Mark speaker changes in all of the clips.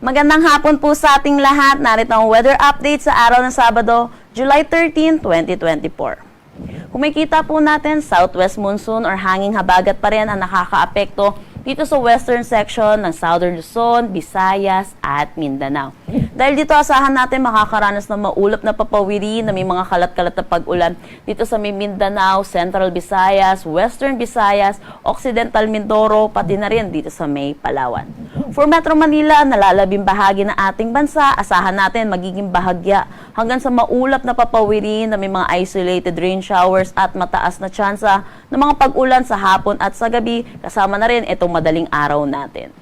Speaker 1: Magandang hapon po sa ating lahat. Narito ang weather update sa araw ng Sabado, July 13, 2024. Kung makikita po natin, southwest monsoon or hanging habagat pa rin ang nakakaapekto dito sa western section ng Southern Luzon, Visayas at Mindanao. Dahil dito asahan natin makakaranas ng maulap na papawiri na may mga kalat-kalat na pag-ulan dito sa Mindanao, Central Visayas, Western Visayas, Occidental Mindoro, pati na rin dito sa may Palawan. For Metro Manila, nalalabing bahagi ng ating bansa, asahan natin magiging bahagya hanggang sa maulap na papawiri na may mga isolated rain showers at mataas na tsansa ng mga pag-ulan sa hapon at sa gabi, kasama na rin itong madaling araw natin.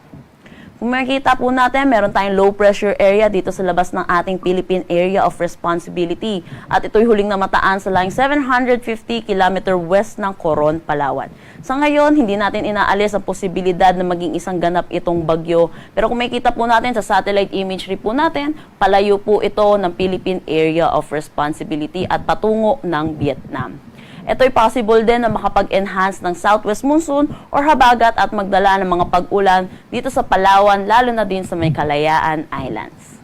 Speaker 1: Kung makikita po natin, meron tayong low pressure area dito sa labas ng ating Philippine Area of Responsibility at ito'y huling namataan sa layong 750 km west ng Coron, Palawan. Sa ngayon, hindi natin inaalis ang posibilidad na maging isang ganap itong bagyo. Pero kung makikita po natin sa satellite imagery po natin, palayo po ito ng Philippine Area of Responsibility at patungo ng Vietnam. Ito'y possible din na makapag-enhance ng southwest monsoon or habagat at magdala ng mga pag-ulan dito sa Palawan, lalo na din sa may Kalayaan Islands.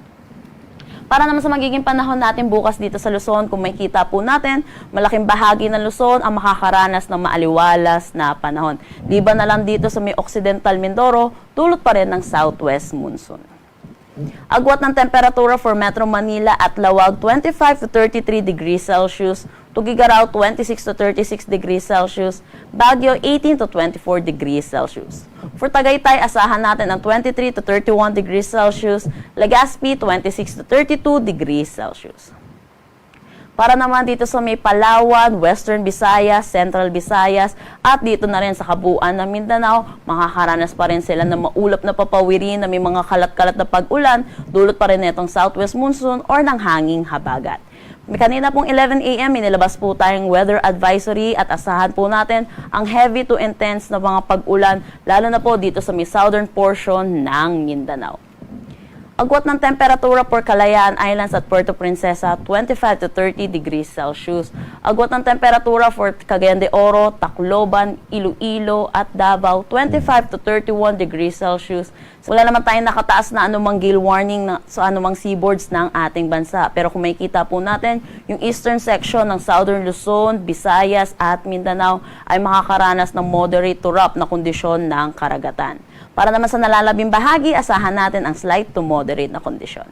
Speaker 1: Para naman sa magiging panahon natin bukas dito sa Luzon, kung makikita po natin, malaking bahagi ng Luzon ang makakaranas ng maaliwalas na panahon. Liban na lang dito sa may Occidental Mindoro, dulot pa rin ng southwest monsoon. Agwat ng temperatura for Metro Manila at Lawag 25 to 33 degrees Celsius, Tugigaraw 26 to 36 degrees Celsius, Baguio 18 to 24 degrees Celsius. For Tagaytay, asahan natin ang 23 to 31 degrees Celsius, Legazpi 26 to 32 degrees Celsius. Para naman dito sa may Palawan, Western Visayas, Central Visayas at dito na rin sa kabuuan ng Mindanao, makakaranas pa rin sila ng maulap na papawiri na may mga kalat-kalat na pag-ulan, dulot pa rin itong southwest monsoon or ng hanging habagat. Kanina pong 11 a.m. inilabas po tayong weather advisory at asahan po natin ang heavy to intense na mga pag-ulan, lalo na po dito sa may southern portion ng Mindanao. Agwat ng temperatura for Kalayaan Islands at Puerto Princesa, 25 to 30 degrees Celsius. Agwat ng temperatura for Cagayan de Oro, Tacloban, Iloilo at Davao, 25 to 31 degrees Celsius. Wala naman tayong nakataas na anumang gale warning sa anumang seaboards ng ating bansa. Pero kung makikita po natin, yung eastern section ng Southern Luzon, Visayas at Mindanao ay makakaranas ng moderate to rough na kondisyon ng karagatan. Para naman sa nalalabing bahagi, asahan natin ang slight to moderate na kondisyon.